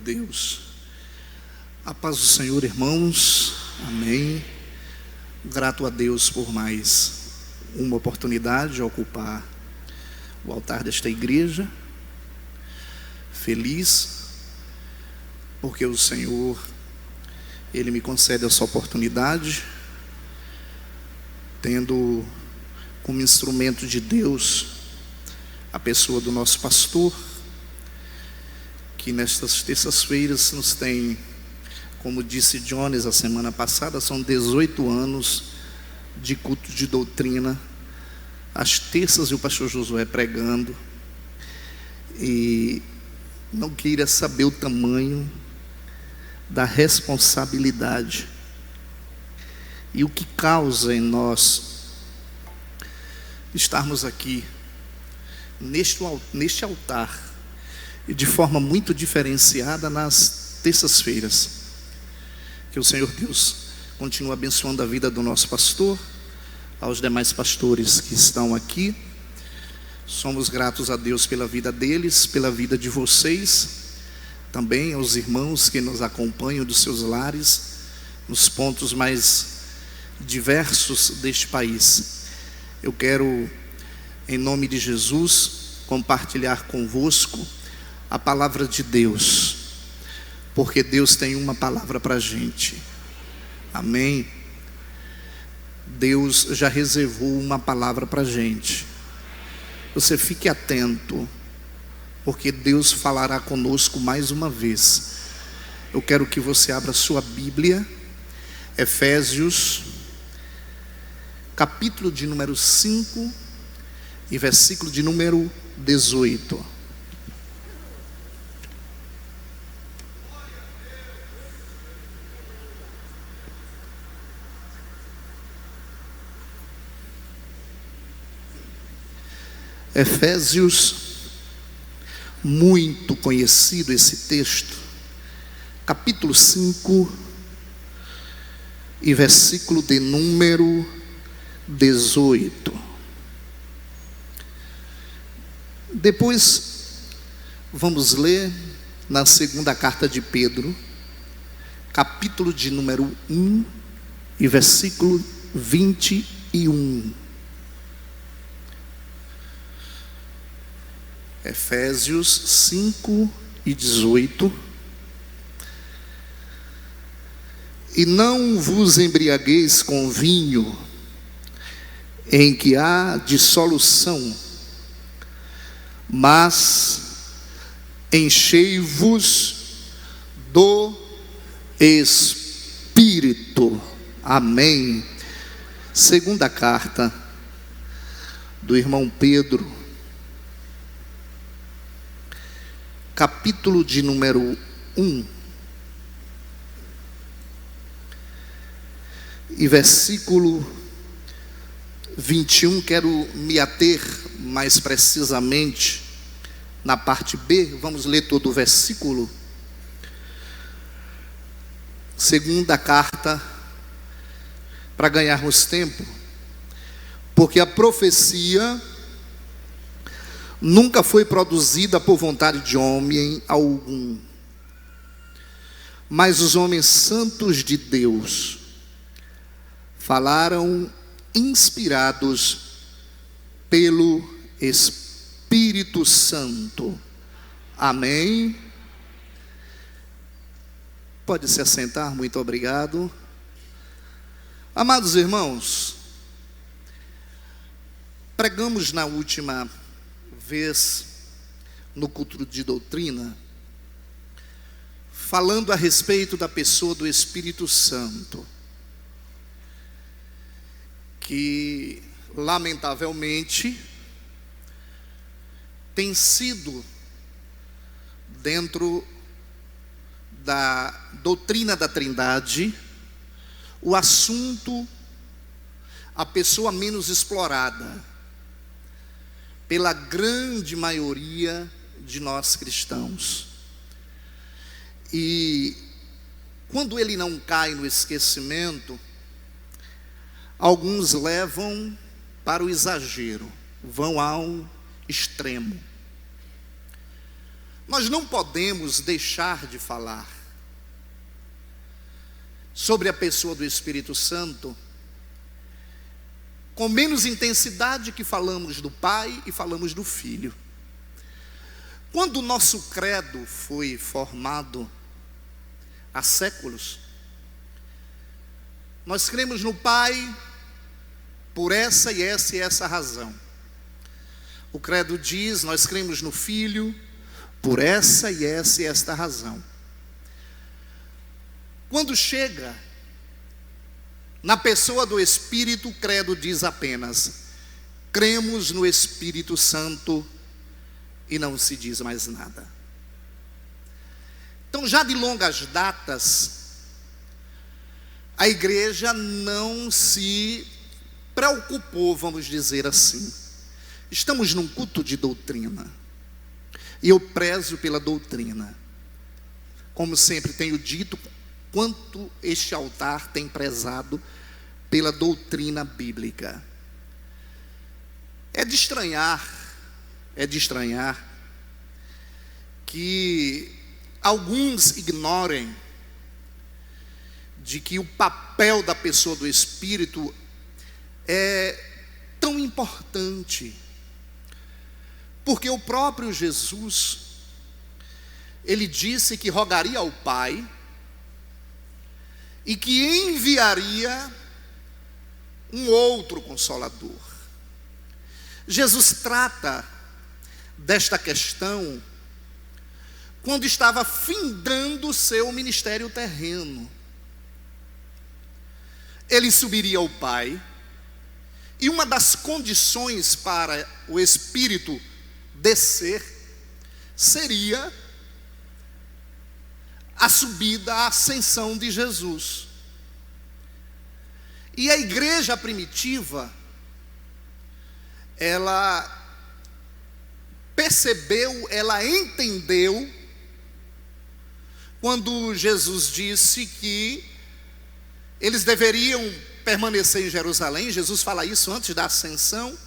Deus. A paz do Senhor, irmãos. Amém. Grato a Deus por mais uma oportunidade de ocupar o altar desta igreja. Feliz porque o Senhor, Ele me concede essa oportunidade, tendo como instrumento de Deus a pessoa do nosso pastor, que nestas terças-feiras nos tem, como disse Jones a semana passada, são 18 anos de culto de doutrina, às terças, e o pastor Josué pregando, e não queira saber o tamanho da responsabilidade e o que causa em nós estarmos aqui neste altar e de forma muito diferenciada nas terças-feiras. Que o Senhor Deus continue abençoando a vida do nosso pastor, aos demais pastores que estão aqui. Somos gratos a Deus pela vida deles, pela vida de vocês, também aos irmãos que nos acompanham dos seus lares, nos pontos mais diversos deste país. Eu quero, em nome de Jesus, compartilhar convosco a palavra de Deus, porque Deus tem uma palavra para a gente. Amém? Deus já reservou uma palavra para a gente. Você fique atento, porque Deus falará conosco mais uma vez. Eu quero que você abra sua Bíblia, Efésios, capítulo de número 5 e versículo de número 18. Efésios, muito conhecido esse texto, capítulo 5 e versículo de número 18. Depois vamos ler na segunda carta de Pedro, capítulo de número 1 e versículo 21. Efésios 5 e 18. E não vos embriagueis com vinho, em que há dissolução, mas enchei-vos do Espírito. Amém. Segunda carta do irmão Pedro, capítulo de número 1 e versículo 21, quero me ater mais precisamente na parte B. Vamos ler todo o versículo. Segunda carta, para ganharmos tempo, porque a profecia nunca foi produzida por vontade de homem algum, mas os homens santos de Deus falaram inspirados pelo Espírito Santo. Amém? Pode se assentar, muito obrigado. Amados irmãos, pregamos na última vez no culto de doutrina, falando a respeito da pessoa do Espírito Santo, que lamentavelmente tem sido, dentro da doutrina da Trindade, o assunto, a pessoa menos explorada pela grande maioria de nós cristãos. E quando ele não cai no esquecimento, alguns levam para o exagero, vão ao extremo. nós não podemos deixar de falar sobre a pessoa do Espírito Santo com menos intensidade que falamos do Pai e falamos do Filho. Quando o nosso credo foi formado há séculos, nós cremos no Pai por essa e essa razão. O credo diz, nós cremos no Filho por essa e esta razão. Quando chega na pessoa do Espírito, o credo diz apenas: cremos no Espírito Santo, e não se diz mais nada. Então, já de longas datas, a igreja não se preocupou, vamos dizer assim. Estamos num culto de doutrina, e eu prezo pela doutrina. Como sempre tenho dito, quanto este altar tem prezado pela doutrina bíblica. É de estranhar que alguns ignorem de que o papel da pessoa do Espírito é tão importante, porque o próprio Jesus, ele disse que rogaria ao Pai e que enviaria um outro Consolador. Jesus trata desta questão quando estava findando o seu ministério terreno. Ele subiria ao Pai, e uma das condições para o Espírito descer seria a subida, a ascensão de Jesus. E a igreja primitiva, ela percebeu, ela entendeu, quando Jesus disse que eles deveriam permanecer em Jerusalém. Jesus fala isso antes da ascensão,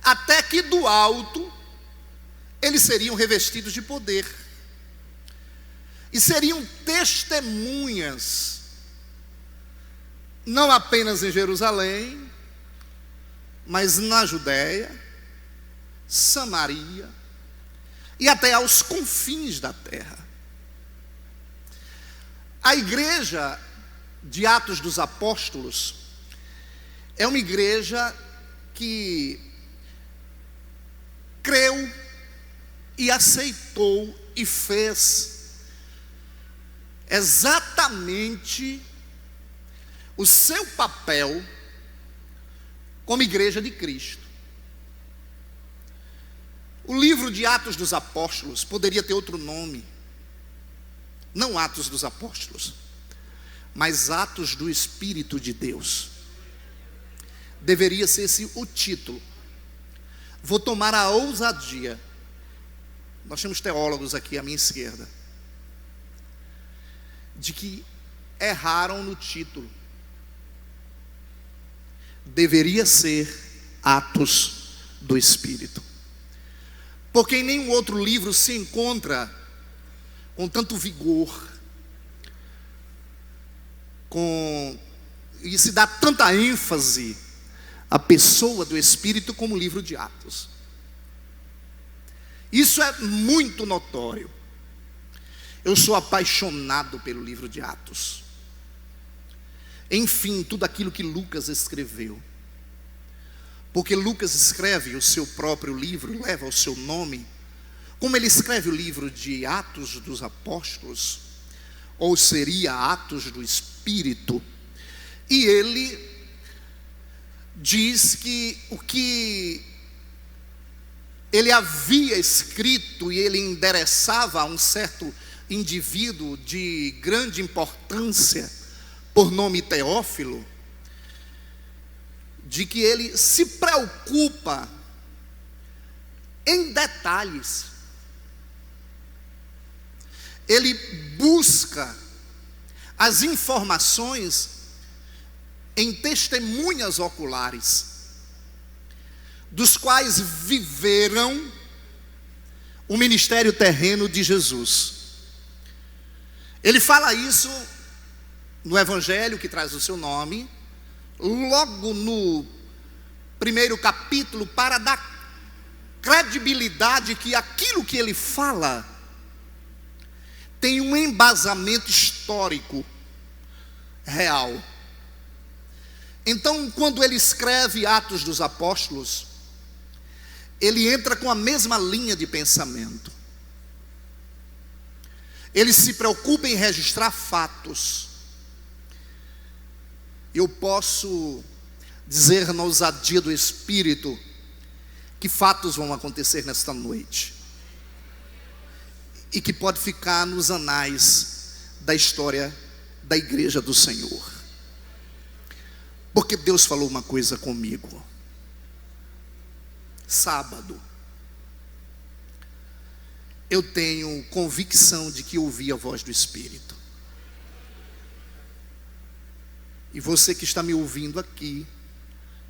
até que do alto eles seriam revestidos de poder, e seriam testemunhas, não apenas em Jerusalém, mas na Judéia, Samaria e até aos confins da terra. A igreja de Atos dos Apóstolos é uma igreja que creu e aceitou e fez exatamente o seu papel como igreja de Cristo. O livro de Atos dos Apóstolos poderia ter outro nome, não Atos dos Apóstolos, mas Atos do Espírito de Deus. Deveria ser esse o título. Vou tomar a ousadia. Nós temos teólogos aqui à minha esquerda, de que erraram no título. Deveria ser Atos do Espírito, porque em nenhum outro livro se encontra com tanto vigor, e se dá tanta ênfase à pessoa do Espírito como o livro de Atos. Isso é muito notório. Eu sou apaixonado pelo livro de Atos. Enfim, tudo aquilo que Lucas escreveu. Porque Lucas escreve o seu próprio livro, leva o seu nome. Como ele escreve o livro de Atos dos Apóstolos, ou seria Atos do Espírito, e ele diz que o que ele havia escrito e ele endereçava a um certo indivíduo de grande importância, por nome Teófilo, de que ele se preocupa em detalhes. Ele busca as informações em testemunhas oculares, dos quais viveram o ministério terreno de Jesus. Ele fala isso no evangelho que traz o seu nome, logo no primeiro capítulo, para dar credibilidade que aquilo que ele fala tem um embasamento histórico real. Então, quando ele escreve Atos dos Apóstolos, ele entra com a mesma linha de pensamento. Ele se preocupa em registrar fatos. Eu posso dizer na ousadia do Espírito que fatos vão acontecer nesta noite e que pode ficar nos anais da história da igreja do Senhor. Porque Deus falou uma coisa comigo. Sábado, eu tenho convicção de que ouvi a voz do Espírito. E você que está me ouvindo aqui,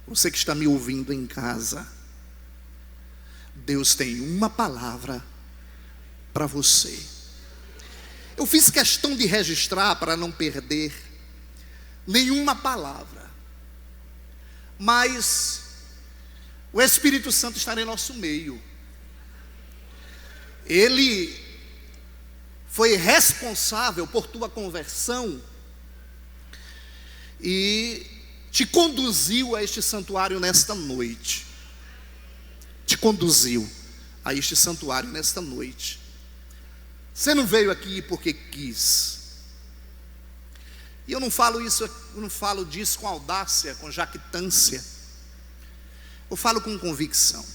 você que está me ouvindo em casa, Deus tem uma palavra para você. Eu fiz questão de registrar para não perder nenhuma palavra. Mas o Espírito Santo está em nosso meio. Ele foi responsável por tua conversão e te conduziu a este santuário nesta noite. Te conduziu a este santuário nesta noite. Você não veio aqui porque quis. E eu não falo disso com audácia, com jactância. Eu falo com convicção.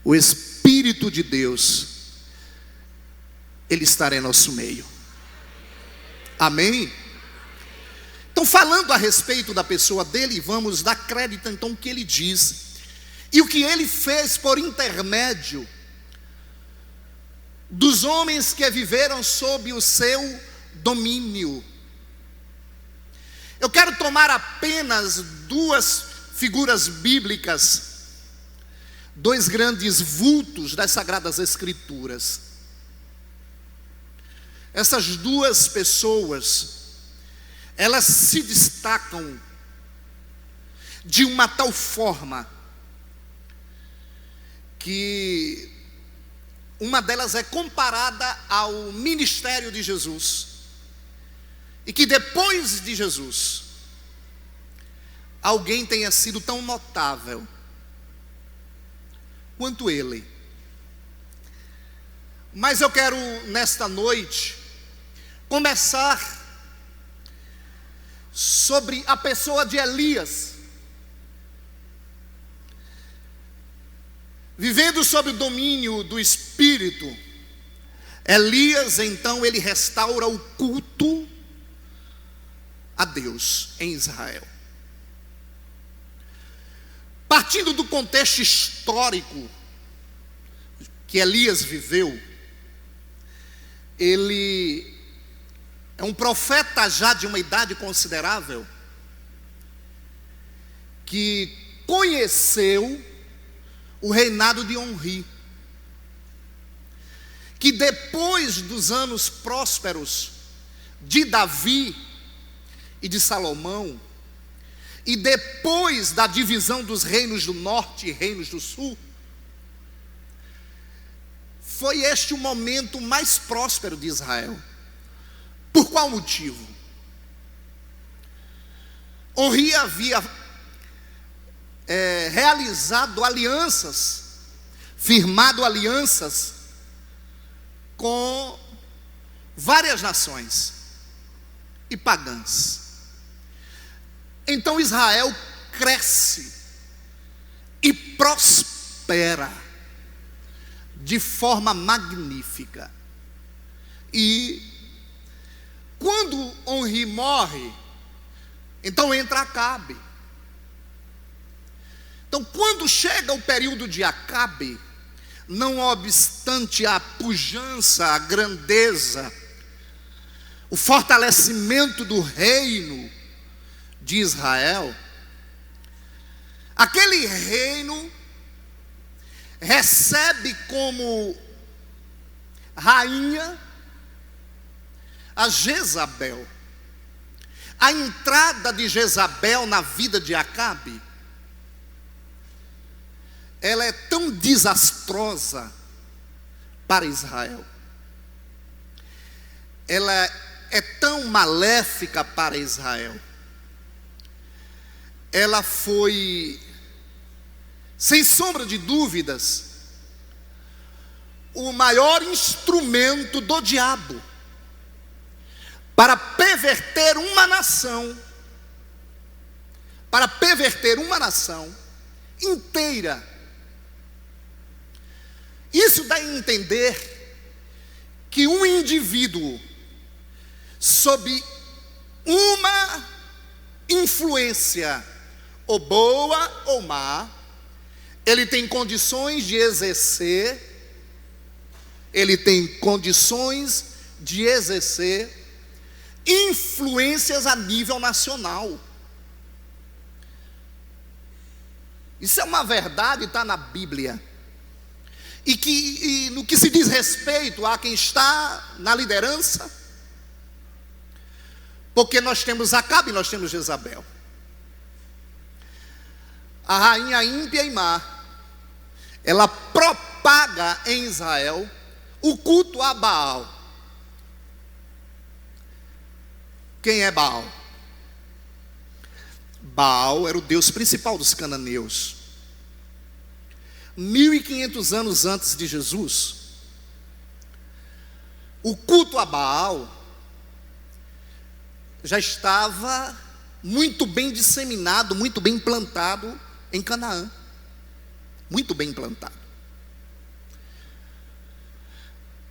O Espírito de Deus, Ele estará em nosso meio. Amém? Então, falando a respeito da pessoa dele, vamos dar crédito então ao que ele diz e o que ele fez por intermédio dos homens que viveram sob o seu domínio. Eu quero tomar apenas duas figuras bíblicas, dois grandes vultos das Sagradas Escrituras. Essas duas pessoas, elas se destacam de uma tal forma que uma delas é comparada ao ministério de Jesus, e que depois de Jesus alguém tenha sido tão notável quanto ele. Mas eu quero nesta noite começar sobre a pessoa de Elias. Vivendo sob o domínio do Espírito, Elias então ele restaura o culto a Deus em Israel. Partindo do contexto histórico que Elias viveu, ele é um profeta já de uma idade considerável, que conheceu o reinado de Onri, que depois dos anos prósperos de Davi e de Salomão, e depois da divisão dos reinos do norte e reinos do sul, foi este o momento mais próspero de Israel. Por qual motivo? Onri havia realizado alianças, firmado alianças com várias nações e pagãs. Então Israel cresce e prospera de forma magnífica. E quando Onri morre, então entra Acabe. Então, quando chega o período de Acabe, não obstante a pujança, a grandeza, o fortalecimento do reino de Israel, aquele reino recebe como rainha a Jezabel. A entrada de Jezabel na vida de Acabe, ela é tão desastrosa para Israel, ela é tão maléfica para Israel, ela foi, sem sombra de dúvidas, o maior instrumento do diabo para perverter uma nação, inteira. Isso dá a entender que um indivíduo sob uma influência, ou boa ou má, ele tem condições de exercer influências a nível nacional. Isso é uma verdade, está na Bíblia. E no que se diz respeito a quem está na liderança, porque nós temos Acabe e nós temos Jezabel. A rainha ímpia e má, ela propaga em Israel o culto a Baal. Quem é Baal? Baal era o deus principal dos cananeus. 1500 anos antes de Jesus, o culto a Baal já estava muito bem disseminado, muito bem implantado em Canaã. Muito bem implantado.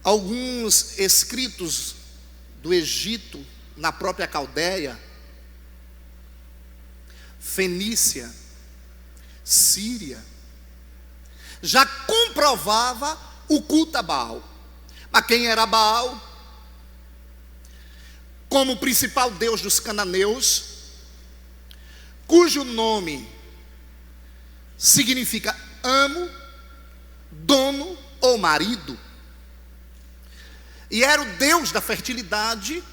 Alguns escritos do Egito, na própria Caldeia, Fenícia, Síria, já comprovava o culto a Baal. Mas quem era Baal? Como principal deus dos cananeus, cujo nome significa amo, dono ou marido. E era o deus da fertilidade,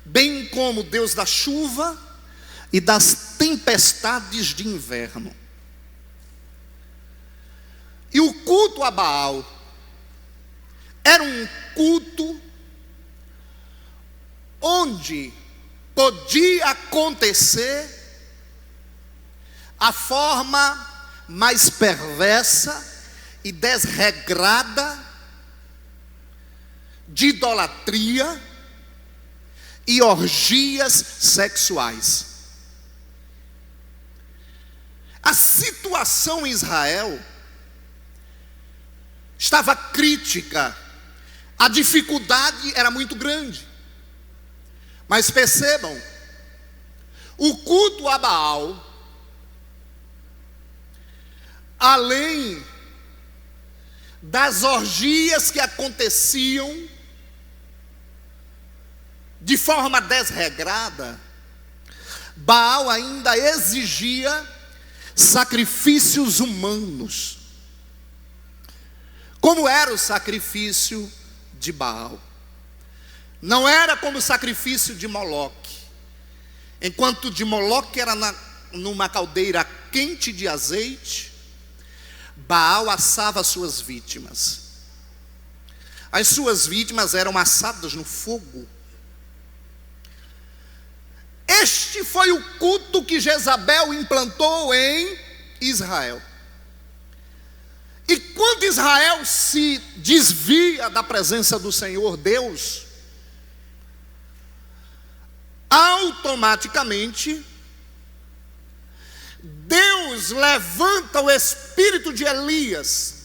bem como o deus da chuva e das tempestades de inverno. E o culto a Baal era um culto onde podia acontecer a forma mais perversa e desregrada de idolatria e orgias sexuais. A situação em Israel estava crítica, a dificuldade era muito grande. Mas percebam, o culto a Baal, além das orgias que aconteciam de forma desregrada, Baal ainda exigia sacrifícios humanos. Como era o sacrifício de Baal? Não era como o sacrifício de Moloque. Enquanto de Moloque era numa caldeira quente de azeite, Baal assava as suas vítimas. As suas vítimas eram assadas no fogo. Este foi o culto que Jezabel implantou em Israel. E quando Israel se desvia da presença do Senhor Deus, automaticamente Deus levanta o espírito de Elias.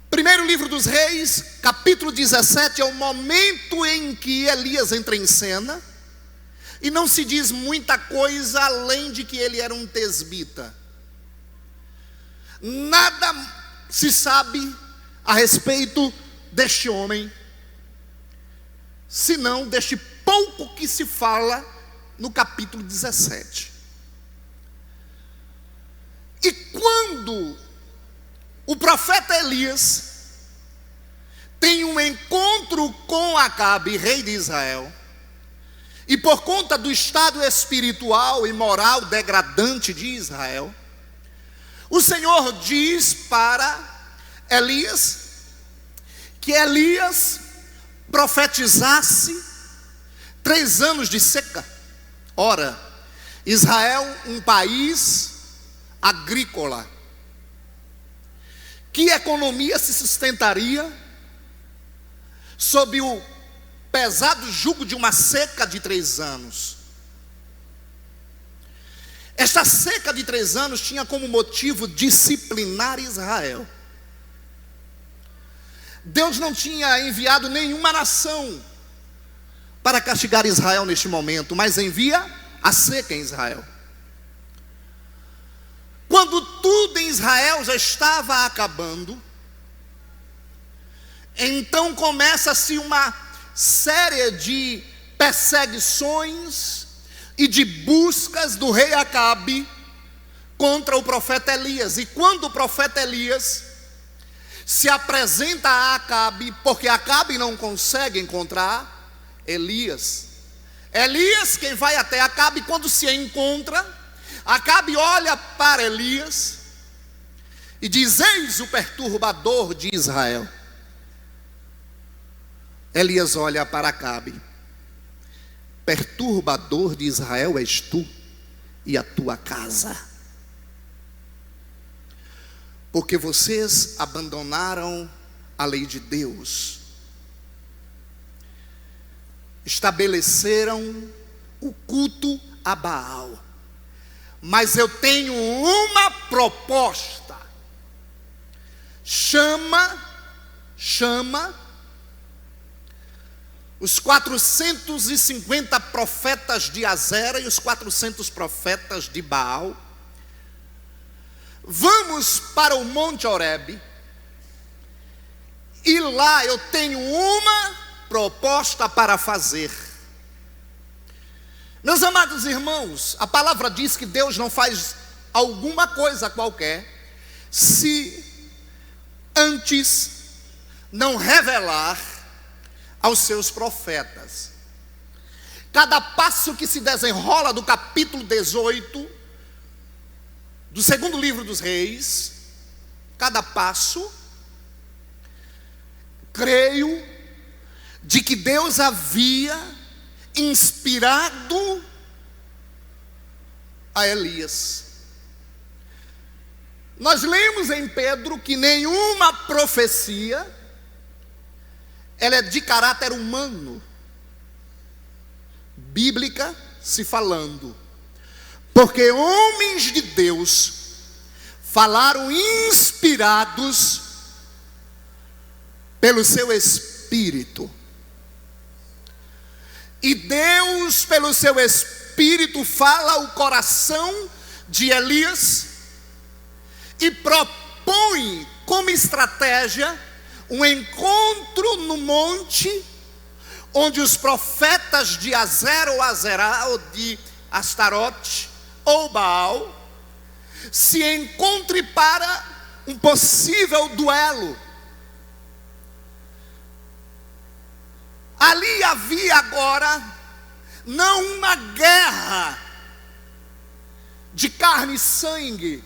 Primeiro livro dos Reis, capítulo 17, é o momento em que Elias entra em cena, e não se diz muita coisa além de que ele era um tesbita. Nada se sabe a respeito deste homem, senão deste pouco que se fala no capítulo 17. E quando quando o profeta Elias tem um encontro com Acabe, rei de Israel, e por conta do estado espiritual e moral degradante de Israel, o Senhor diz para Elias que Elias profetizasse 3 anos de seca. Ora, Israel, um país agrícola, que economia se sustentaria sob o pesado jugo de uma seca de 3 anos. Esta seca de 3 anos tinha como motivo disciplinar Israel. Deus não tinha enviado nenhuma nação para castigar Israel neste momento, mas envia a seca em Israel. Quando tudo em Israel já estava acabando, então começa-se uma série de perseguições e de buscas do rei Acabe contra o profeta Elias. E quando o profeta Elias se apresenta a Acabe, porque Acabe não consegue encontrar Elias, quem vai até Acabe, quando se encontra, Acabe olha para Elias e diz: eis o perturbador de Israel. Elias olha para Acabe: perturbador de Israel és tu e a tua casa, porque vocês abandonaram a lei de Deus, estabeleceram o culto a Baal. Mas eu tenho uma proposta: chama os 450 profetas de Azera e os 400 profetas de Baal. Vamos para o Monte Horebe, e lá eu tenho uma proposta para fazer. Meus amados irmãos, a palavra diz que Deus não faz alguma coisa qualquer se antes não revelar aos seus profetas. Cada passo que se desenrola do capítulo 18 do 2º livro dos Reis, cada passo, creio de que Deus havia inspirado a Elias. Nós lemos em Pedro que nenhuma profecia ela é de caráter humano, bíblica se falando, porque homens de Deus falaram inspirados pelo seu Espírito. E Deus, pelo seu Espírito, fala ao coração de Elias e propõe como estratégia um encontro no monte, onde os profetas de Azera ou Azerá, ou de Astarote ou Baal, se encontrem para um possível duelo. Ali havia agora não uma guerra de carne e sangue,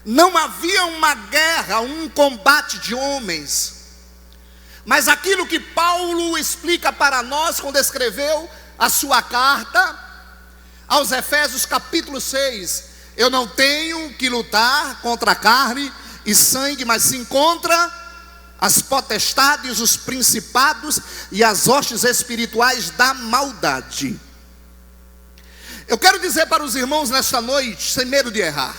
não havia uma guerra, um combate de homens, mas aquilo que Paulo explica para nós quando escreveu a sua carta aos Efésios capítulo 6, eu não tenho que lutar contra carne e sangue, mas sim contra as potestades, os principados e as hostes espirituais da maldade. Eu quero dizer para os irmãos nesta noite, sem medo de errar,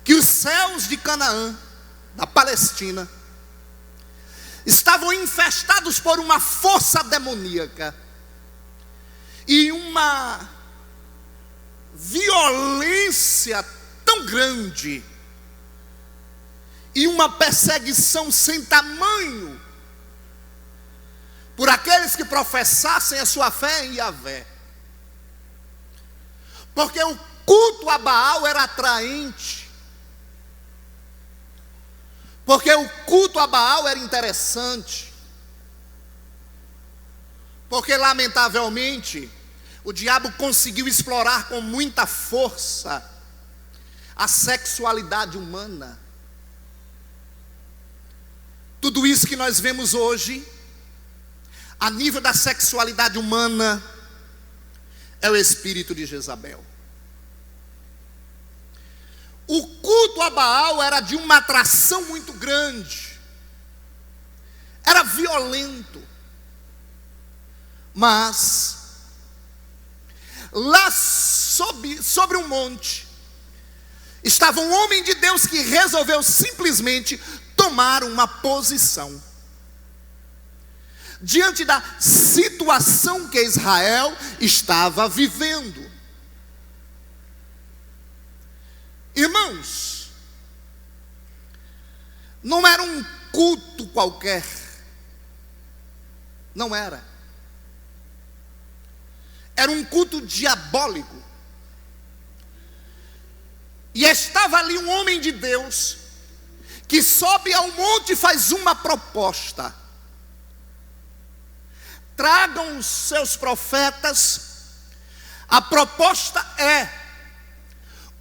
que os céus de Canaã, da Palestina, estavam infestados por uma força demoníaca e uma violência tão grande e uma perseguição sem tamanho por aqueles que professassem a sua fé em Yahvé, porque o culto a Baal era atraente, Porque o culto a Baal era interessante. Porque, lamentavelmente, o diabo conseguiu explorar com muita força a sexualidade humana. Tudo isso que nós vemos hoje, a nível da sexualidade humana, é o espírito de Jezabel. O culto a Baal era de uma atração muito grande, era violento, mas lá sobre um monte estava um homem de Deus que resolveu simplesmente tomar uma posição diante da situação que Israel estava vivendo. Irmãos, não era um culto qualquer, não era. Era um culto diabólico. E estava ali um homem de Deus que sobe ao monte e faz uma proposta: tragam os seus profetas. A proposta é: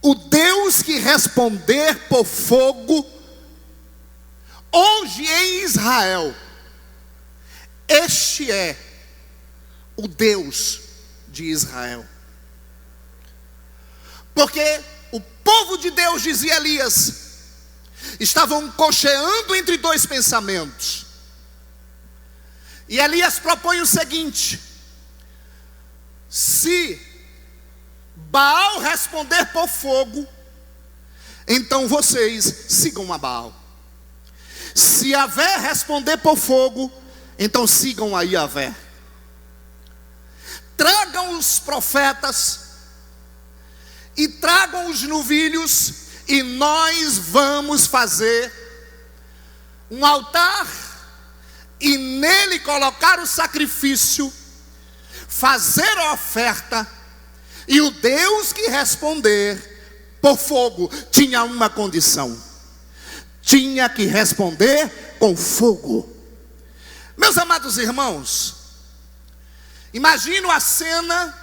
o Deus que responder por fogo hoje em Israel, este é o Deus de Israel. Porque o povo de Deus, dizia Elias, estavam cocheando entre dois pensamentos. E Elias propõe o seguinte: se Baal responder por fogo, então vocês sigam a Baal. Se Yahvé responder por fogo, então sigam a Yahvé. Tragam os profetas e tragam os novilhos, e nós vamos fazer um altar e nele colocar o sacrifício, fazer a oferta, e o Deus que responder por fogo tinha uma condição: tinha que responder com fogo. Meus amados irmãos, imagino a cena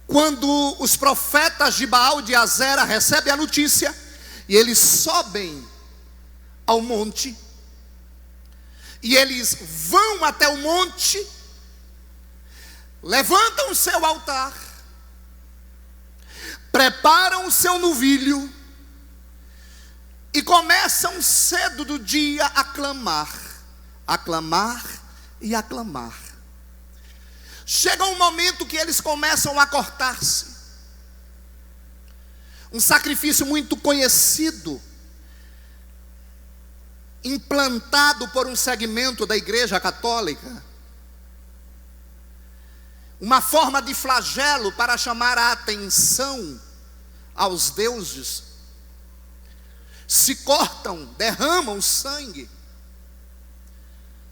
quando os profetas de Baal de Azera recebem a notícia e eles sobem ao monte, e eles vão até o monte, levantam o seu altar, preparam o seu novilho e começam cedo do dia a clamar, aclamar e aclamar. Chega um momento que eles começam a cortar-se. Um sacrifício muito conhecido, implantado por um segmento da Igreja Católica. Uma forma de flagelo para chamar a atenção aos deuses. Se cortam, derramam sangue.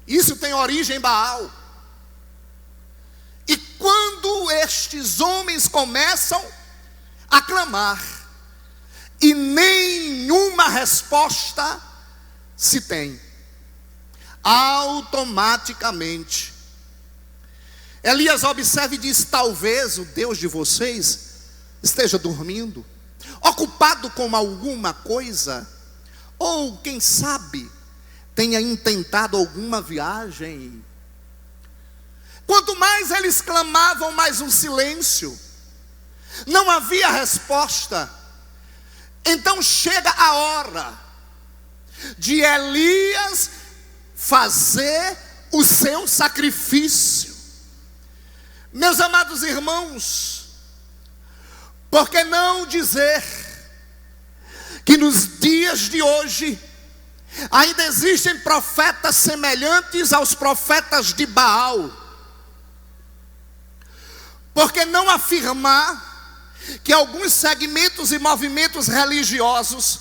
Isso tem origem em Baal. E quando estes homens começam a clamar, e nenhuma resposta se tem, automaticamente Elias observa e diz: talvez o Deus de vocês esteja dormindo, ocupado com alguma coisa, ou quem sabe tenha intentado alguma viagem. Quanto mais eles clamavam, mais um silêncio, não havia resposta. Então chega a hora de Elias fazer o seu sacrifício. Meus amados irmãos, por que não dizer que nos dias de hoje ainda existem profetas semelhantes aos profetas de Baal? Por que não afirmar que alguns segmentos e movimentos religiosos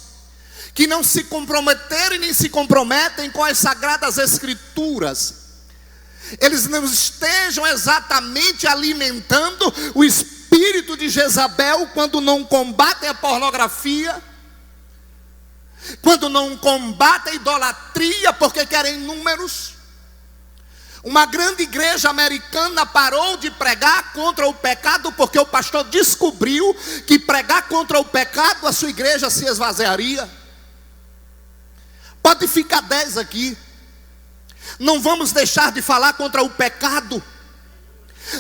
que não se comprometeram e nem se comprometem com as sagradas escrituras, eles não estejam exatamente alimentando o espírito de Jezabel quando não combatem a pornografia, quando não combatem a idolatria porque querem números. Uma grande igreja americana parou de pregar contra o pecado porque o pastor descobriu que pregar contra o pecado a sua igreja se esvaziaria. Pode ficar 10 aqui. Não vamos deixar de falar contra o pecado.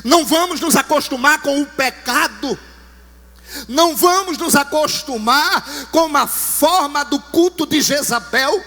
Não vamos nos acostumar com o pecado. Não vamos nos acostumar com uma forma do culto de Jezabel.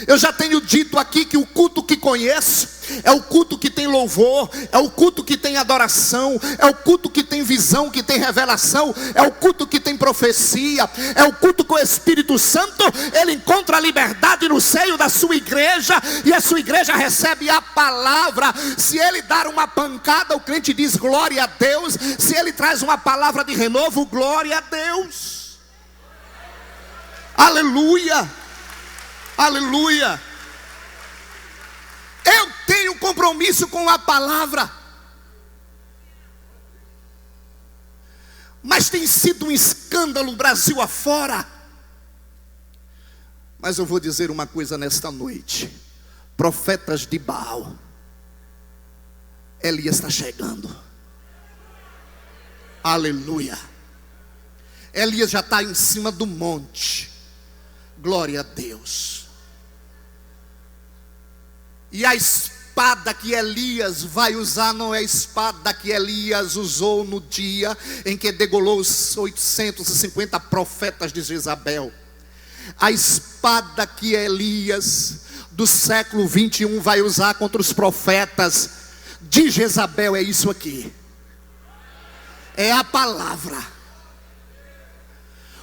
Eu já tenho dito aqui que o culto que conheço é o culto que tem louvor, é o culto que tem adoração, é o culto que tem visão, que tem revelação, é o culto que tem profecia, é o culto que o Espírito Santo, ele encontra liberdade no seio da sua igreja, e a sua igreja recebe a palavra. Se ele dar uma pancada, o crente diz glória a Deus. Se ele traz uma palavra de renovo, glória a Deus. Aleluia. Aleluia. Eu tenho compromisso com a palavra. Mas tem sido um escândalo Brasil afora. Mas eu vou dizer uma coisa nesta noite. Profetas de Baal, Elias está chegando. Aleluia. Elias já está em cima do monte. Glória a Deus. E a espada que Elias vai usar não é a espada que Elias usou no dia em que degolou os 850 profetas de Jezabel. A espada que Elias do século 21 vai usar contra os profetas de Jezabel é isso aqui. É a palavra.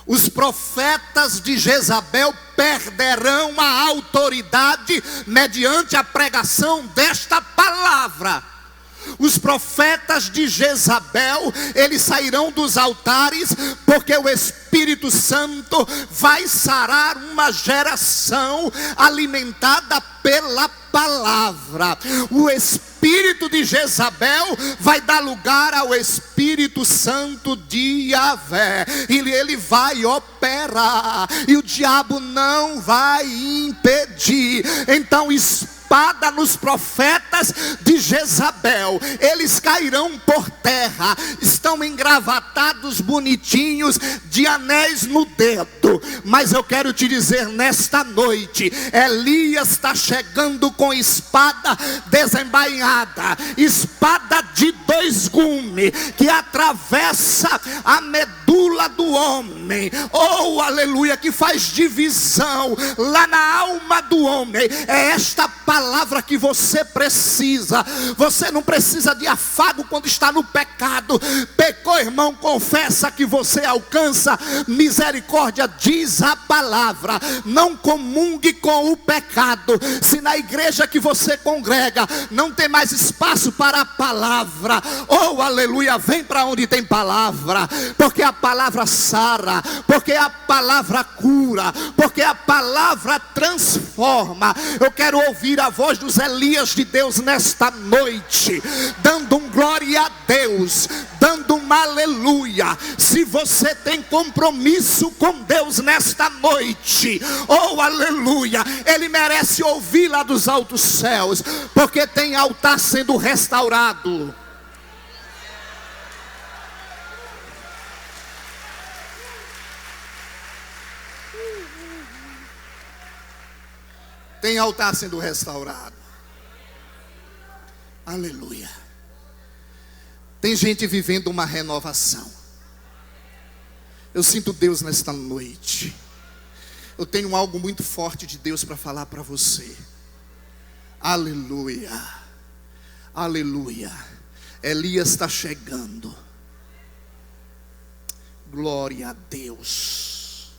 Os profetas de Jezabel perderão a autoridade mediante a pregação desta palavra. Os profetas de Jezabel, eles sairão dos altares, porque o Espírito Santo vai sarar uma geração alimentada pela palavra. O espírito de Jezabel vai dar lugar ao Espírito Santo de Yahvé, e ele vai operar, e o diabo não vai impedir. Então espada nos profetas de Jezabel, eles cairão por terra, estão engravatados bonitinhos, de anéis no dedo. Mas eu quero te dizer nesta noite, Elias está chegando com espada desembainhada, espada de 2 gumes, que atravessa a medula do homem, oh aleluia, que faz divisão lá na alma do homem. É esta palavra que você precisa. Você não precisa de afago quando está no pecado. Pecou, irmão, confessa que você alcança misericórdia, diz a palavra. Não comungue com o pecado. Se na igreja que você congrega não tem mais espaço para a palavra, oh aleluia, vem para onde tem palavra, porque a palavra sara, porque a palavra cura, porque a palavra transforma. Eu quero ouvir a voz dos Elias de Deus nesta noite, dando um glória a Deus, dando um aleluia. Se você tem compromisso com Deus nesta noite, oh aleluia, Ele merece ouvir lá dos altos céus, porque tem altar sendo restaurado. Tem altar sendo restaurado. Aleluia. Tem gente vivendo uma renovação. Eu sinto Deus nesta noite. Eu tenho algo muito forte de Deus para falar para você. Aleluia. Aleluia. Elias está chegando. Glória a Deus.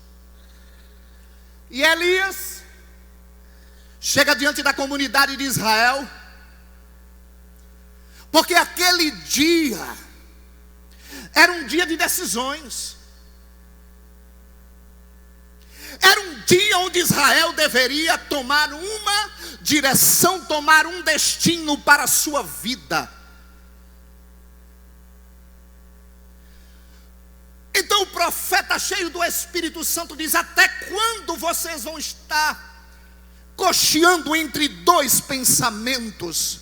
E Elias chega diante da comunidade de Israel, porque aquele dia era um dia de decisões. Era um dia onde Israel deveria tomar uma direção, tomar um destino para a sua vida. Então o profeta, cheio do Espírito Santo, diz: até quando vocês vão estar cocheando entre dois pensamentos?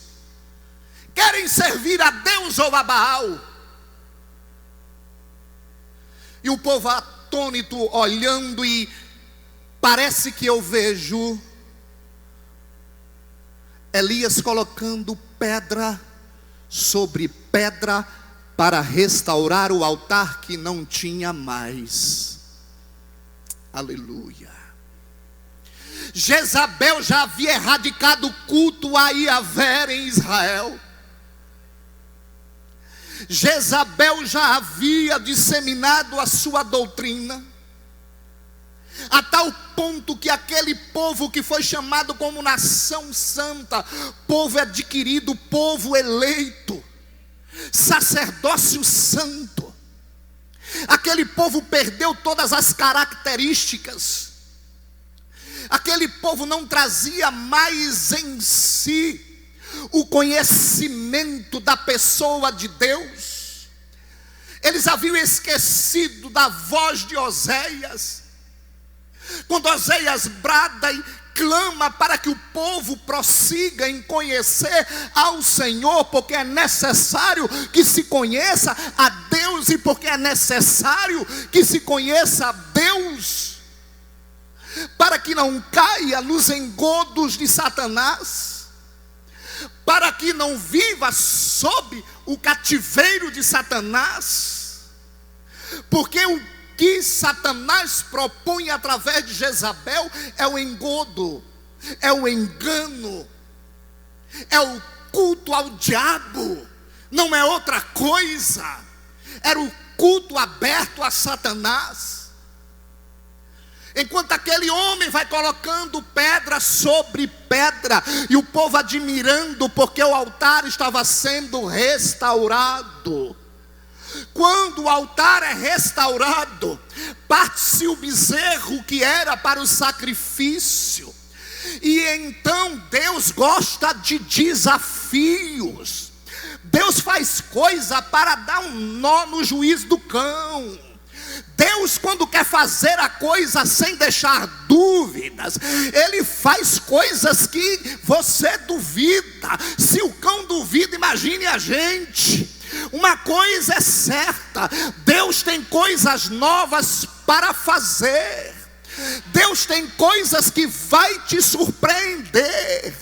Querem servir a Deus ou a Baal? E o povo atônito olhando, e parece que eu vejo Elias colocando pedra sobre pedra para restaurar o altar que não tinha mais. Aleluia. Jezabel já havia erradicado o culto a Yahvé em Israel. Jezabel já havia disseminado a sua doutrina, a tal ponto que aquele povo que foi chamado como nação santa, povo adquirido, povo eleito, sacerdócio santo, aquele povo perdeu todas as características. Aquele povo não trazia mais em si o conhecimento da pessoa de Deus. Eles haviam esquecido da voz de Oséias, quando Oséias brada e clama para que o povo prossiga em conhecer ao Senhor, porque é necessário que se conheça a Deus, e porque é necessário que se conheça a Deus, para que não caia nos engodos de Satanás, para que não viva sob o cativeiro de Satanás, porque o que Satanás propõe através de Jezabel é o engodo, é o engano, é o culto ao diabo, não é outra coisa. Era o culto aberto a Satanás. Enquanto aquele homem vai colocando pedra sobre pedra, e o povo admirando, porque o altar estava sendo restaurado. Quando o altar é restaurado, parte-se o bezerro que era para o sacrifício. E então Deus gosta de desafios. Deus faz coisa para dar um nó no juiz do cão. Deus, quando quer fazer a coisa sem deixar dúvidas, Ele faz coisas que você duvida. Se o cão duvida, imagine a gente. Uma coisa é certa: Deus tem coisas novas para fazer. Deus tem coisas que vai te surpreender.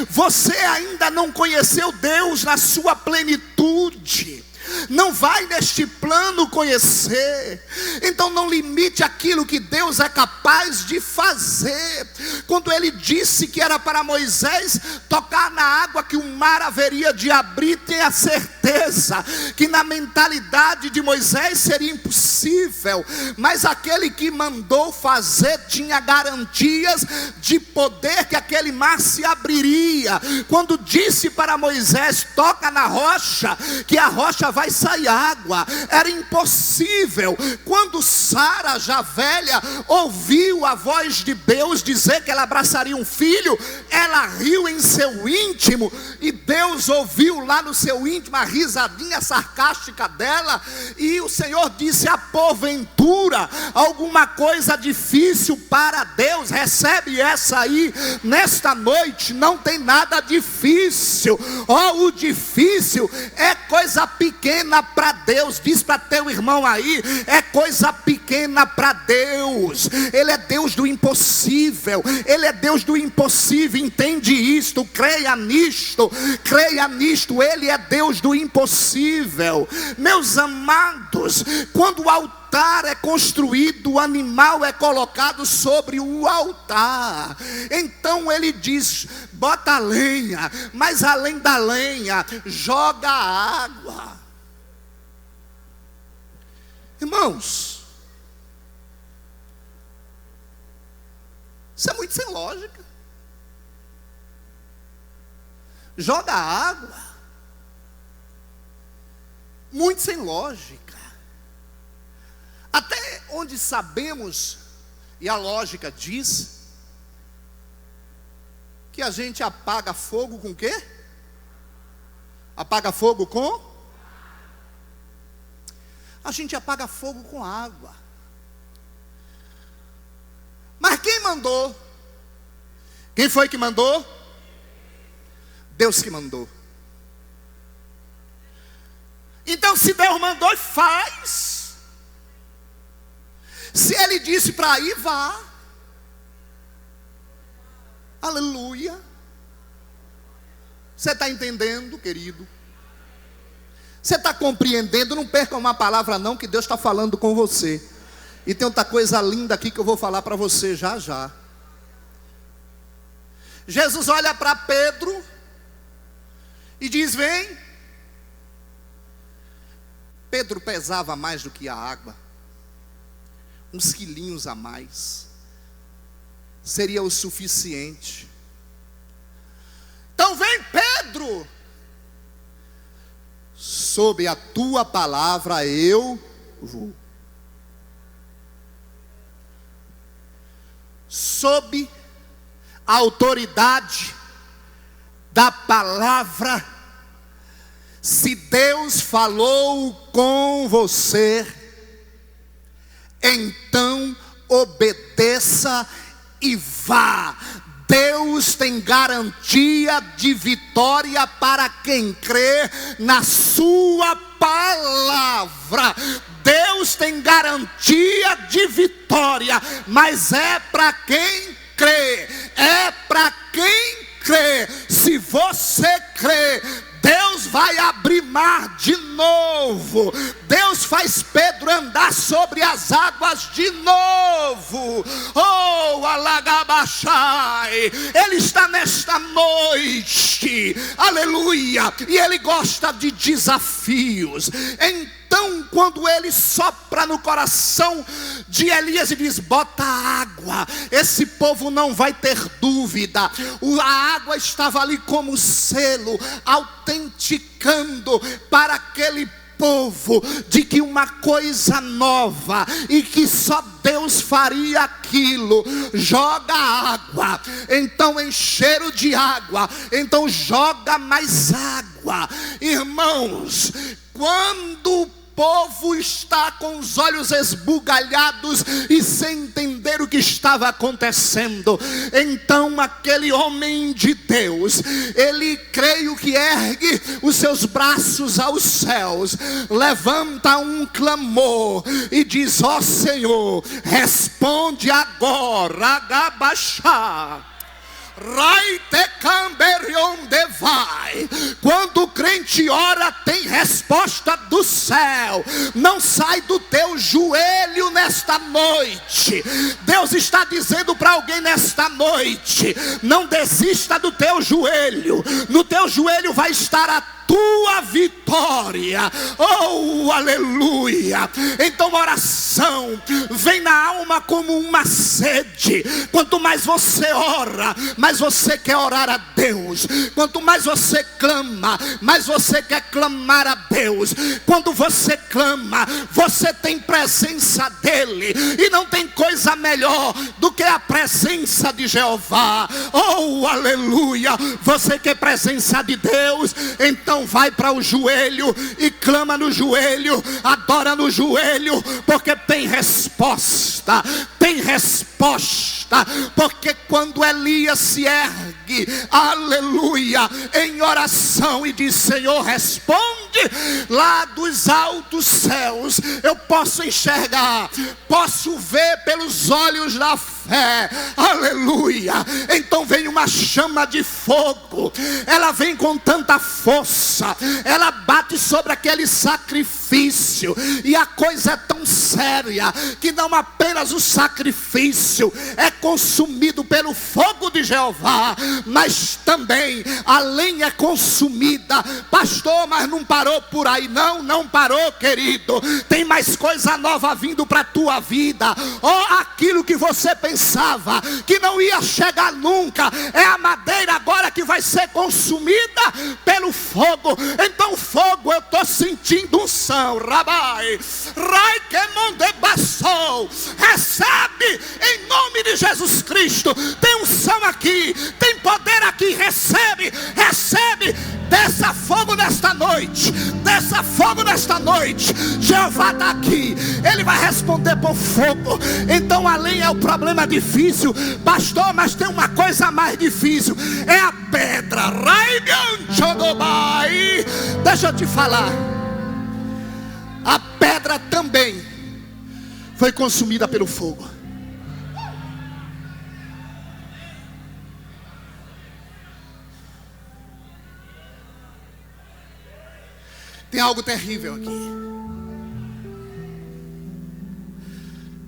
Você ainda não conheceu Deus na sua plenitude, não vai neste plano conhecer. Então não limite aquilo que Deus é capaz de fazer. Quando Ele disse que era para Moisés tocar na água que o mar haveria de abrir, tenha certeza que na mentalidade de Moisés seria impossível, mas aquele que mandou fazer tinha garantias de poder que aquele mar se abriria. Quando disse para Moisés: toca na rocha, que a rocha vai sair água, era impossível. Quando Sara, já velha, ouviu a voz de Deus dizer que ela abraçaria um filho, ela riu em seu íntimo, e Deus ouviu lá no seu íntimo a risadinha sarcástica dela, e o Senhor disse: a porventura alguma coisa difícil para Deus? Recebe essa aí nesta noite. Não tem nada difícil. O difícil é coisa pequena para Deus. Diz para teu irmão aí: é coisa pequena para Deus. Ele é Deus do impossível. Ele é Deus do impossível. Entende isto, creia nisto, creia nisto. Ele é Deus do impossível. Meus amados, quando o altar é construído, o animal é colocado sobre o altar. Então Ele diz: bota a lenha, mas além da lenha, joga a água. Irmãos, isso é muito sem lógica. Joga a água, muito sem lógica. Até onde sabemos, e a lógica diz, que a gente apaga fogo com o quê? Apaga fogo com? A gente apaga fogo com água. Mas quem mandou? Quem foi que mandou? Deus que mandou. Então, se Deus mandou, faz. Se Ele disse para ir, vá. Aleluia. Você está entendendo, querido? Você está compreendendo? Não perca uma palavra não, que Deus está falando com você. E tem outra coisa linda aqui que eu vou falar para você já já. Jesus olha para Pedro e diz: vem. Pedro pesava mais do que a água, uns quilinhos a mais, seria o suficiente. Então vem, Pedro, sob a tua palavra eu vou. Sob a autoridade da palavra, se Deus falou com você, então obedeça e vá. Deus tem garantia de vitória para quem crê na sua palavra. Deus tem garantia de vitória, mas é para quem crê. É para quem crê. Se você crê, Deus vai abrir mar de novo. Deus faz Pedro andar sobre as águas de novo. Oh, alagabachai. Ele está nesta noite, aleluia, e Ele gosta de desafios. Então, quando Ele sopra no coração de Elias e diz: bota água, esse povo não vai ter dúvida. A água estava ali como selo, autenticando para aquele povo de que uma coisa nova e que só Deus faria aquilo. Joga água, então encheram de água, então joga mais água. Irmãos, quando o povo está com os olhos esbugalhados e sem entender o que estava acontecendo, então aquele homem de Deus, ele creio que ergue os seus braços aos céus, levanta um clamor e diz: ó Senhor, responde agora, Agabachá. Quando o crente ora, tem resposta do céu. Não sai do teu joelho nesta noite. Deus está dizendo para alguém nesta noite: não desista do teu joelho. No teu joelho vai estar a tua vitória. Oh, aleluia. Então oração vem na alma como uma sede. Quanto mais você ora, mais você quer orar a Deus. Quanto mais você clama, mais você quer clamar a Deus. Quando você clama, você tem presença dele, e não tem coisa melhor do que a presença de Jeová. Oh, aleluia. Você quer presença de Deus? Então vai para o joelho e clama no joelho, adora no joelho, porque tem resposta. Tem resposta, porque quando Elias se ergue, aleluia, em oração e diz: Senhor, responde, lá dos altos céus eu posso enxergar, posso ver pelos olhos da fé, aleluia. Então vem uma chama de fogo, ela vem com tanta força, ela bate sobre aquele sacrifício, e a coisa é tão séria que não apenas o sacrifício é consumido pelo fogo de Jeová, mas também a lenha é consumida. Pastor, mas não parou por aí? Não parou, querido. Tem mais coisa nova vindo para a tua vida. Oh, aquilo que você pensava que não ia chegar nunca, é a madeira agora que vai ser consumida pelo fogo. Então fogo, eu estou sentindo unção. Rabai, Rai que mondebassou. Recebe em nome de Jesus Cristo. Tem unção aqui, tem poder aqui. Recebe, recebe. Desça fogo nesta noite. Desça fogo nesta noite. Jeová está aqui. Ele vai responder por fogo. Então a lenha é o problema difícil, pastor, mas tem uma coisa mais difícil, é a pedra. Deixa eu te falar, a pedra também foi consumida pelo fogo. Tem algo terrível aqui.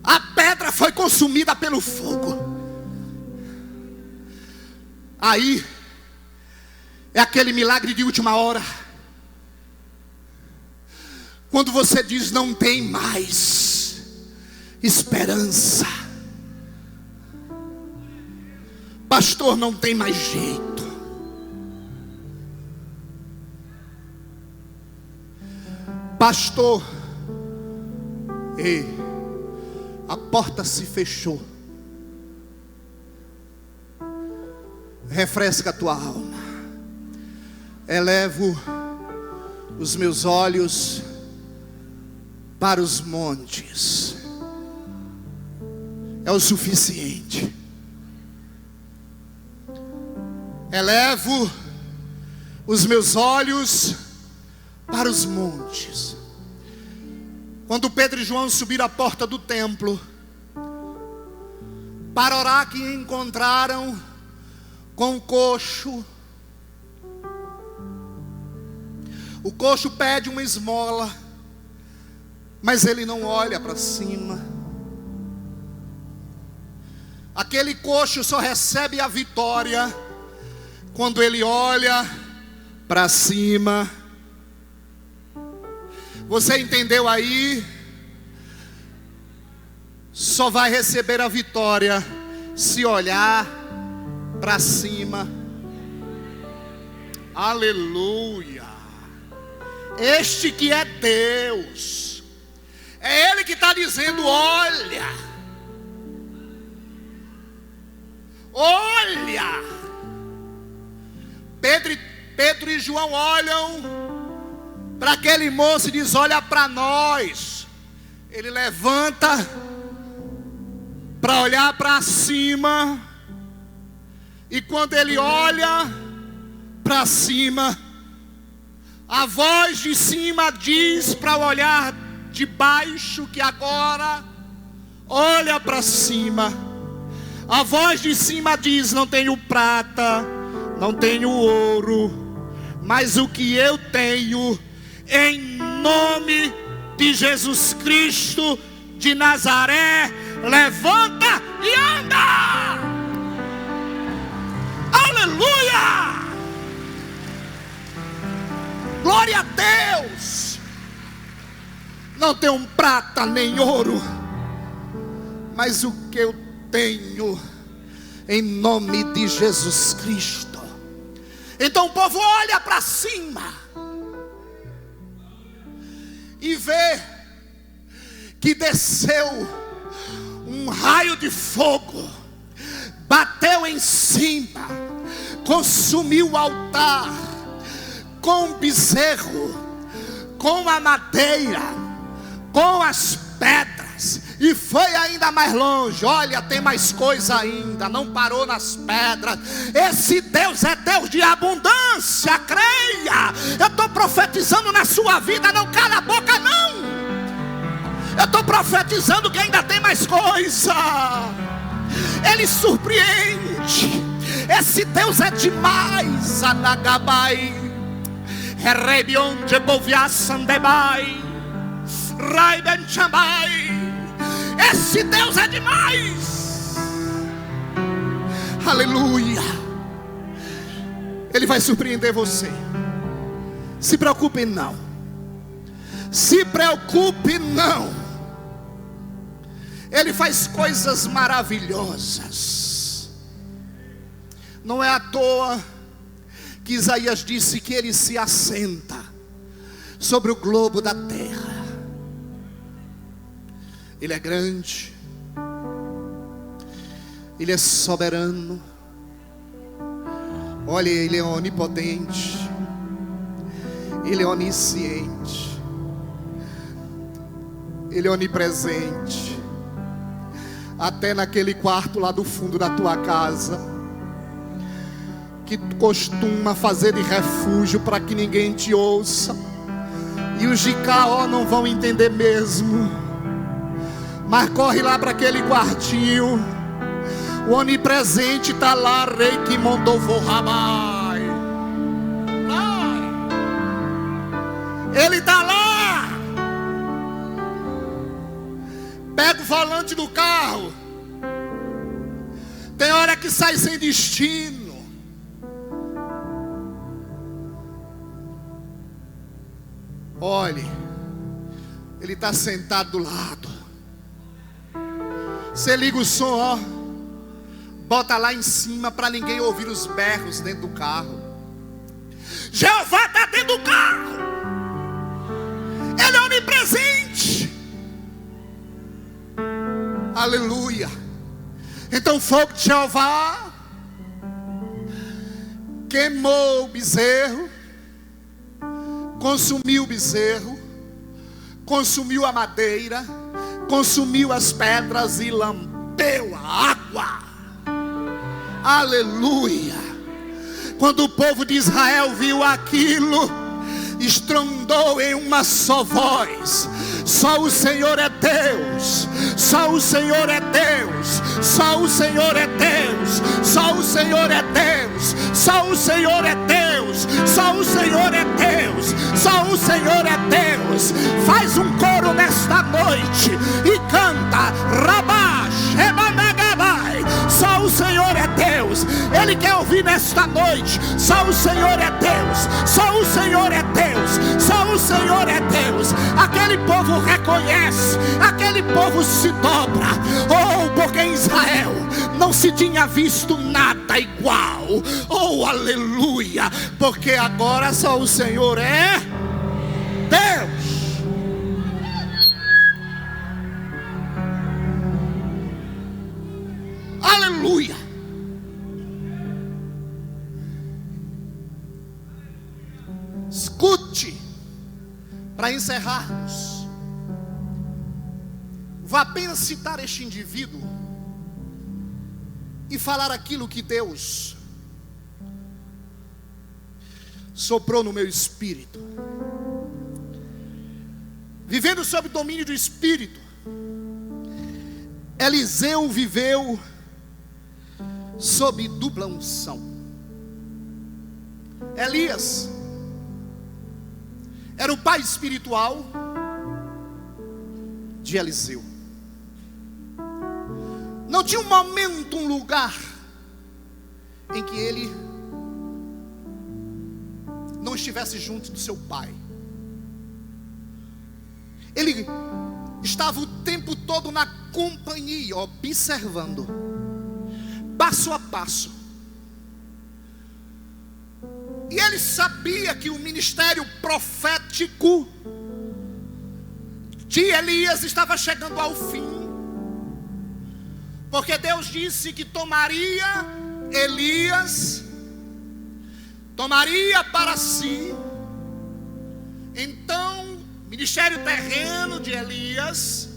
A pedra foi consumida pelo fogo. Aí é aquele milagre de última hora, quando você diz não tem mais esperança, pastor, não tem mais jeito. Pastor, ei, a porta se fechou. Refresca a tua alma. Elevo os meus olhos para os montes. É o suficiente. Elevo os meus olhos para os montes. Quando Pedro e João subiram à porta do templo para orar, que encontraram com o coxo. O coxo pede uma esmola, mas ele não olha para cima. Aquele coxo só recebe a vitória quando ele olha para cima. Você entendeu aí? Só vai receber a vitória se olhar para cima. Aleluia. Este que é Deus, é Ele que está dizendo: olha, olha. Pedro e João olham para aquele moço e diz: olha para nós. Ele levanta para olhar para cima, e quando ele olha para cima, a voz de cima diz para olhar de baixo que agora olha para cima. A voz de cima diz: não tenho prata, não tenho ouro, mas o que eu tenho, em nome de Jesus Cristo de Nazaré, levanta e anda. Aleluia! Glória a Deus! Não tenho prata nem ouro, mas o que eu tenho, em nome de Jesus Cristo. Então o povo olha para cima e vê que desceu um raio de fogo, bateu em cima, consumiu o altar, com o bezerro, com a madeira, com as pedras, e foi ainda mais longe. Olha, tem mais coisa ainda, não parou nas pedras. Esse Deus é Deus de abundância, creia. Eu estou profetizando na sua vida, não cala a boca não. Eu estou profetizando que ainda tem mais coisa. Ele surpreende. Esse Deus é demais. Anagabai, Rebion Jebovia Sandebai, Raiben Chambai. Esse Deus é demais. Aleluia. Ele vai surpreender você. Se preocupe não. Se preocupe não. Ele faz coisas maravilhosas. Não é à toa que Isaías disse que ele se assenta sobre o globo da terra. Ele é grande, Ele é soberano. Olha, Ele é onipotente, Ele é onisciente, Ele é onipresente. Até naquele quarto lá do fundo da tua casa, que tu costuma fazer de refúgio para que ninguém te ouça, e os de cá, ó, não vão entender mesmo, mas corre lá para aquele quartinho. O onipresente está lá, rei que mandou Rabai. Ele está lá. Pega o volante do carro. Tem hora que sai sem destino. Olhe, Ele está sentado do lado. Você liga o som, ó, bota lá em cima para ninguém ouvir os berros dentro do carro. Jeová está dentro do carro. Ele é onipresente. Aleluia. Então o fogo de Jeová queimou o bezerro, consumiu o bezerro, consumiu a madeira, consumiu as pedras e lambeu a água. Aleluia. Quando o povo de Israel viu aquilo, estrondou em uma só voz: só o Senhor é Deus, só o Senhor é Deus, só o Senhor é Deus, só o Senhor é Deus, só o Senhor é Deus, só o Senhor é Deus, só o Senhor é Deus. Faz um coro nesta noite e canta: Rabá, Shemanagabai. Só o Senhor é Deus. Ele quer ouvir nesta noite: só o Senhor é Deus, só o Senhor é Deus, só o Senhor é Deus. Aquele povo reconhece, aquele povo se dobra. Oh, porque em Israel não se tinha visto nada igual. Oh, aleluia. Porque agora só o Senhor é Deus. Aleluia. Escute, para encerrarmos, vou apenas citar este indivíduo e falar aquilo que Deus soprou no meu espírito. Vivendo sob o domínio do Espírito, Eliseu viveu sob dupla unção. Elias era o pai espiritual de Eliseu. Não tinha um momento, um lugar em que ele não estivesse junto do seu pai. Ele estava o tempo todo na companhia, observando, passo a passo. E ele sabia que o ministério profético de Elias estava chegando ao fim, porque Deus disse que tomaria Elias, tomaria para si. Então, o ministério terreno de Elias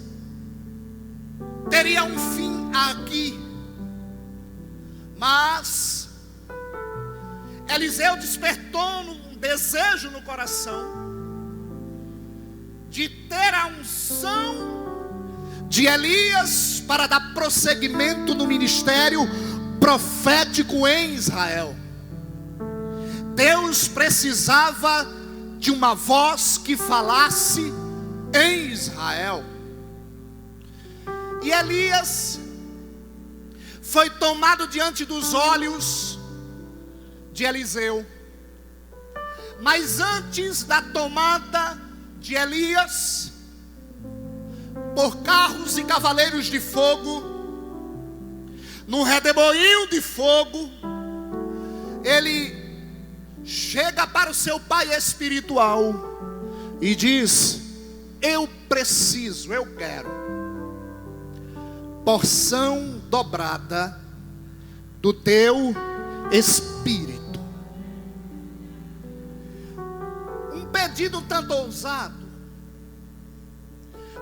teria um fim aqui. Mas Eliseu despertou um desejo no coração de ter a unção de Elias para dar prosseguimento no ministério profético em Israel. Deus precisava de uma voz que falasse em Israel. E Elias foi tomado diante dos olhos de Eliseu. Mas antes da tomada de Elias por carros e cavaleiros de fogo, num redemoinho de fogo, ele chega para o seu pai espiritual e diz: eu preciso, eu quero porção dobrada do teu espírito. Um pedido tanto ousado,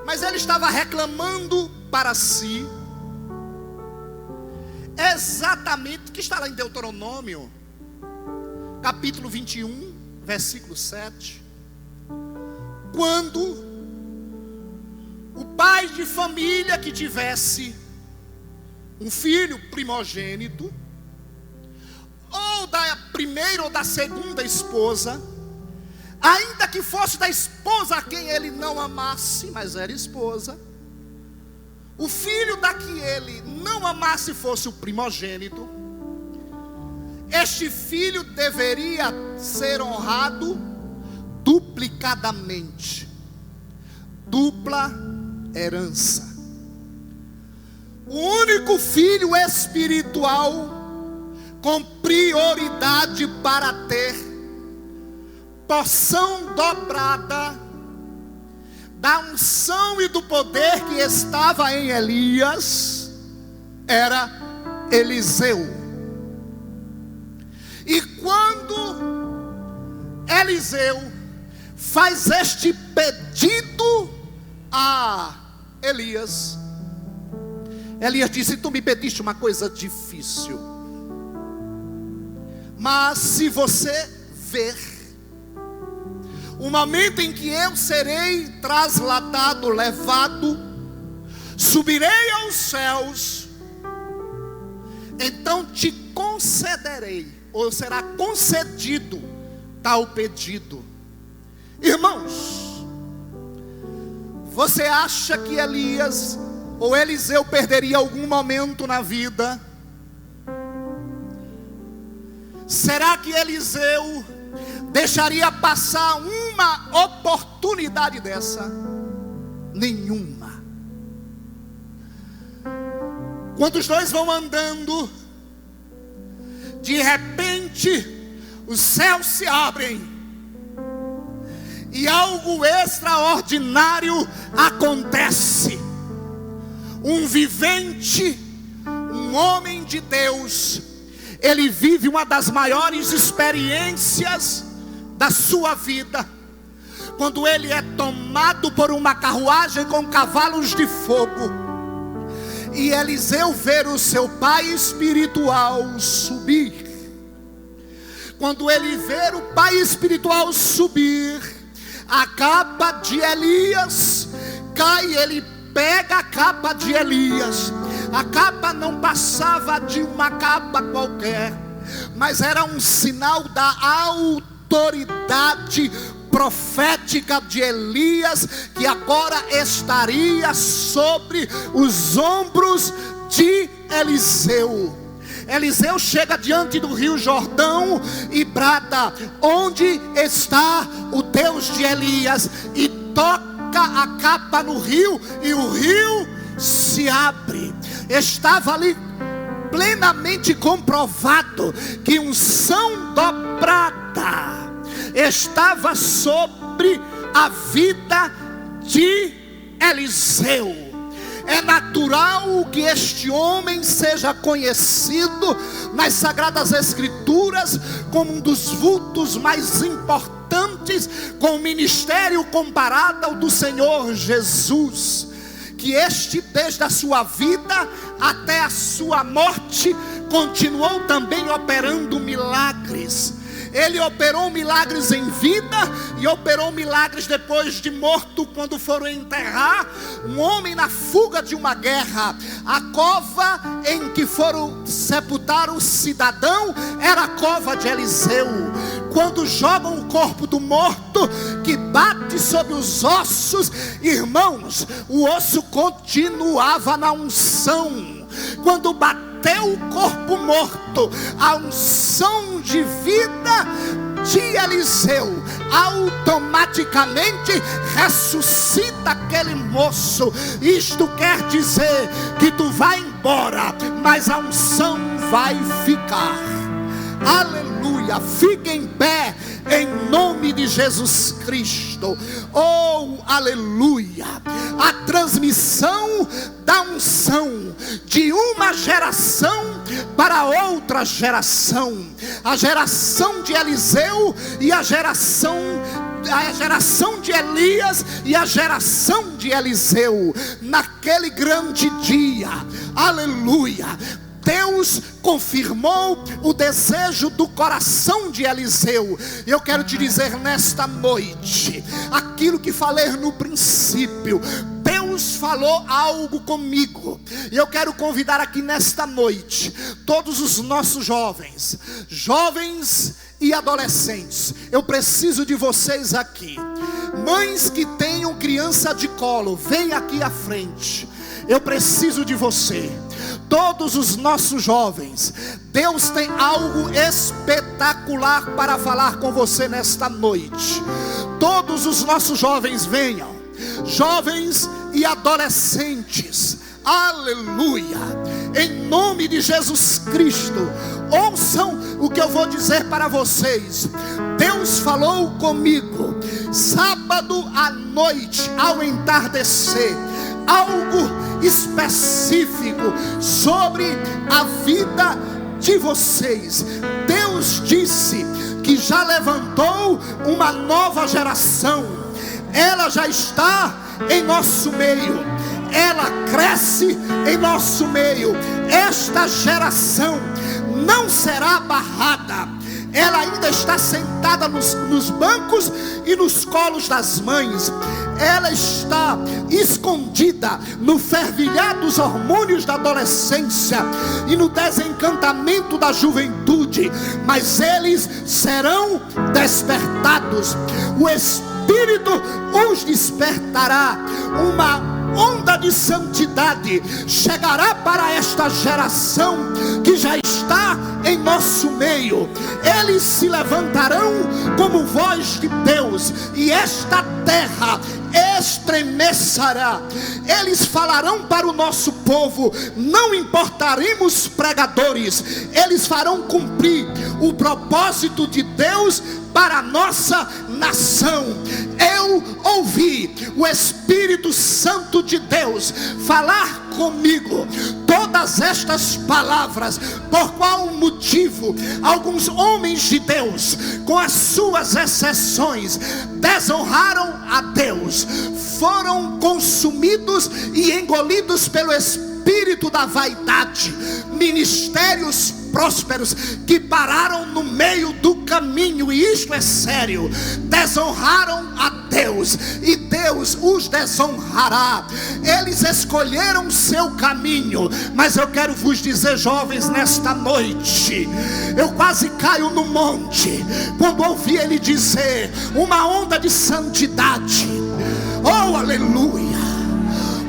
mas ele estava reclamando para si exatamente o que está lá em Deuteronômio, capítulo 21, versículo 7. Quando o pai de família que tivesse um filho primogênito, ou da primeira ou da segunda esposa, ainda que fosse da esposa a quem ele não amasse, mas era esposa, o filho da que ele não amasse fosse o primogênito, este filho deveria ser honrado duplicadamente, dupla herança. O único filho espiritual com prioridade para ter porção dobrada da unção e do poder que estava em Elias era Eliseu. E quando Eliseu faz este pedido a Elias, Elias disse: tu me pediste uma coisa difícil, mas se você ver o momento em que eu serei trasladado, levado, subirei aos céus, então te concederei, ou será concedido tal pedido. Irmãos, você acha que Elias ou Eliseu perderia algum momento na vida? Será que Eliseu deixaria passar uma oportunidade dessa? Nenhuma. Quando os dois vão andando, de repente os céus se abrem e algo extraordinário acontece. Um vivente, um homem de Deus, ele vive uma das maiores experiências da sua vida, quando ele é tomado por uma carruagem com cavalos de fogo, e Eliseu vê o seu pai espiritual subir. Quando ele vê o pai espiritual subir, a capa de Elias cai, ele pega a capa de Elias. A capa não passava de uma capa qualquer, mas era um sinal da autoridade profética de Elias, que agora estaria sobre os ombros de Eliseu. Eliseu chega diante do rio Jordão e brada: onde está o Deus de Elias? E toca a capa no rio, e o rio se abre. Estava ali plenamente comprovado que unção dobrada estava sobre a vida de Eliseu. É natural que este homem seja conhecido nas Sagradas Escrituras como um dos vultos mais importantes, com o ministério comparado ao do Senhor Jesus. Que este, desde a sua vida até a sua morte, continuou também operando milagres. Ele operou milagres em vida e operou milagres depois de morto, quando foram enterrar um homem na fuga de uma guerra. A cova em que foram sepultar o cidadão era a cova de Eliseu. Quando jogam o corpo do morto, que bate sobre os ossos, irmãos, o osso continuava na unção. Quando bateu o corpo morto, a unção de vida de Eliseu automaticamente ressuscita aquele moço. Isto quer dizer que tu vai embora, mas a unção vai ficar. Aleluia. Fique em pé em nome de Jesus Cristo. Oh, aleluia. A transmissão da unção de uma geração para outra geração. A geração de Eliseu e a geração a geração de Elias e a geração de Eliseu. Naquele grande dia, aleluia, Deus confirmou o desejo do coração de Eliseu. Eu quero te dizer nesta noite, aquilo que falei no princípio, Deus falou algo comigo. E eu quero convidar aqui nesta noite todos os nossos jovens e adolescentes. Eu preciso de vocês aqui. Mães que tenham criança de colo, vem aqui à frente. Eu preciso de você. Todos os nossos jovens, Deus tem algo espetacular para falar com você nesta noite. Todos os nossos jovens venham, jovens e adolescentes, aleluia, em nome de Jesus Cristo. Ouçam o que eu vou dizer para vocês. Deus falou comigo sábado à noite, ao entardecer, algo específico sobre a vida de vocês. Deus disse que já levantou uma nova geração. Ela já está em nosso meio, ela cresce em nosso meio. Esta geração não será barrada. Ela ainda está sentada nos bancos e nos colos das mães. Ela está escondida no fervilhar dos hormônios da adolescência e no desencantamento da juventude. Mas eles serão despertados. O Espírito os despertará. Uma onda de santidade chegará para esta geração que já está em nosso meio. Eles se levantarão como voz de Deus, e esta terra estremecerá. Eles falarão para o nosso povo. Não importaremos pregadores, eles farão cumprir o propósito de Deus para a nossa nação. Eu ouvi o Espírito Santo de Deus falar comigo todas estas palavras. Por qual motivo alguns homens de Deus, com as suas exceções, desonraram a Deus, foram consumidos e engolidos pelo espírito da vaidade. Ministérios prósperos que pararam no meio do caminho, e isto é sério, desonraram a Deus, e Deus os desonrará. Eles escolheram seu caminho. Mas eu quero vos dizer, jovens, nesta noite, eu quase caio no monte quando ouvi ele dizer uma onda de santidade. Oh, aleluia!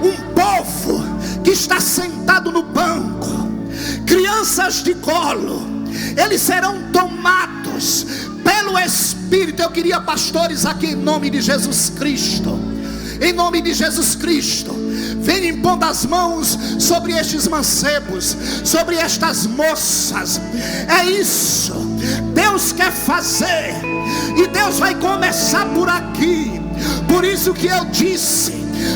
Um povo que está sentado no banco, crianças de colo, eles serão tomados pelo Espírito. Eu queria pastores aqui em nome de Jesus Cristo. Em nome de Jesus Cristo, venha impondo as mãos sobre estes mancebos, sobre estas moças. É isso, Deus quer fazer, e Deus vai começar por aqui. Por isso que eu disse,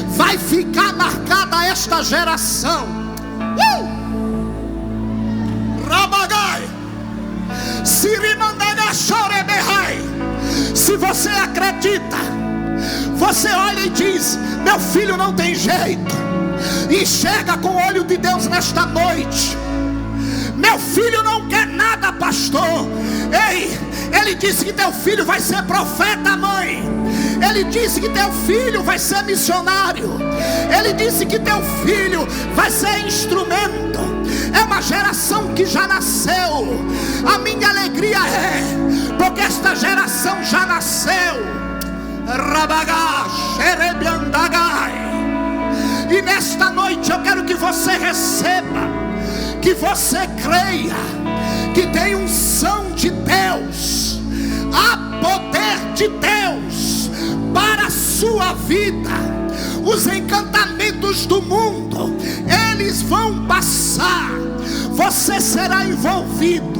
vai ficar marcada esta geração. Rabagai, Sirimandaga Chorebehai. Se você acredita, você olha e diz: meu filho não tem jeito. Enxerga com o olho de Deus nesta noite. Meu filho não quer nada, pastor. Ei, ele disse que teu filho vai ser profeta, mãe. Ele disse que teu filho vai ser missionário. Ele disse que teu filho vai ser instrumento. É uma geração que já nasceu. A minha alegria é porque esta geração já nasceu. E nesta noite eu quero que você receba, que você creia que tem unção de Deus, há poder de Deus para a sua vida. Os encantamentos do mundo, eles vão passar. Você será envolvido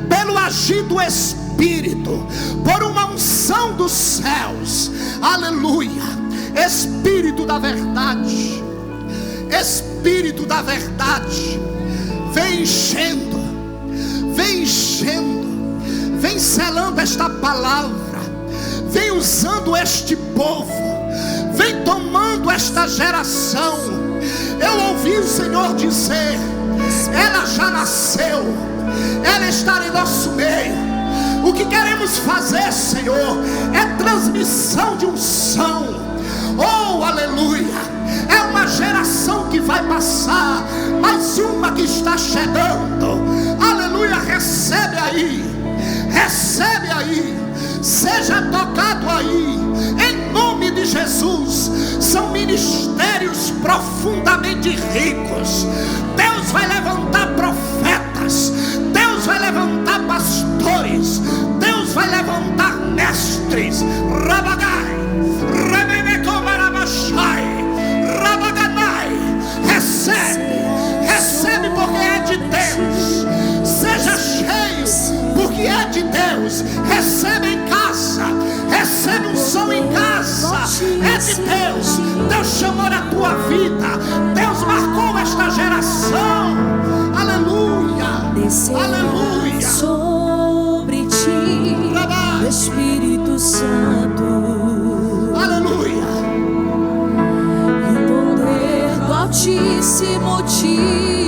pelo agir do Espírito, por uma unção dos céus. Aleluia. Espírito da verdade, Espírito da verdade, vem enchendo, vem enchendo, vem selando esta palavra, vem usando este povo, vem tomando esta geração. Eu ouvi o Senhor dizer: ela já nasceu, ela está em nosso meio. O que queremos fazer, Senhor, é transmissão de unção. Oh, aleluia. É uma geração que vai passar, mais uma que está chegando. Aleluia, recebe aí, recebe aí, seja tocado aí, em nome de Jesus. São ministérios profundamente ricos. Deus vai levantar profetas, Deus vai levantar pastores, Deus vai levantar mestres. Rabagai, Rebenecomarabachai, Rabaganai. Recebe porque é de Deus. Seja cheio porque é de Deus. Recebe em casa, recebe um som em casa. É de Deus. Deus chamou a tua vida, Deus marcou esta geração. Aleluia, aleluia. Sobre ti, Espírito Santo. Aleluia. E o poder do Altíssimo te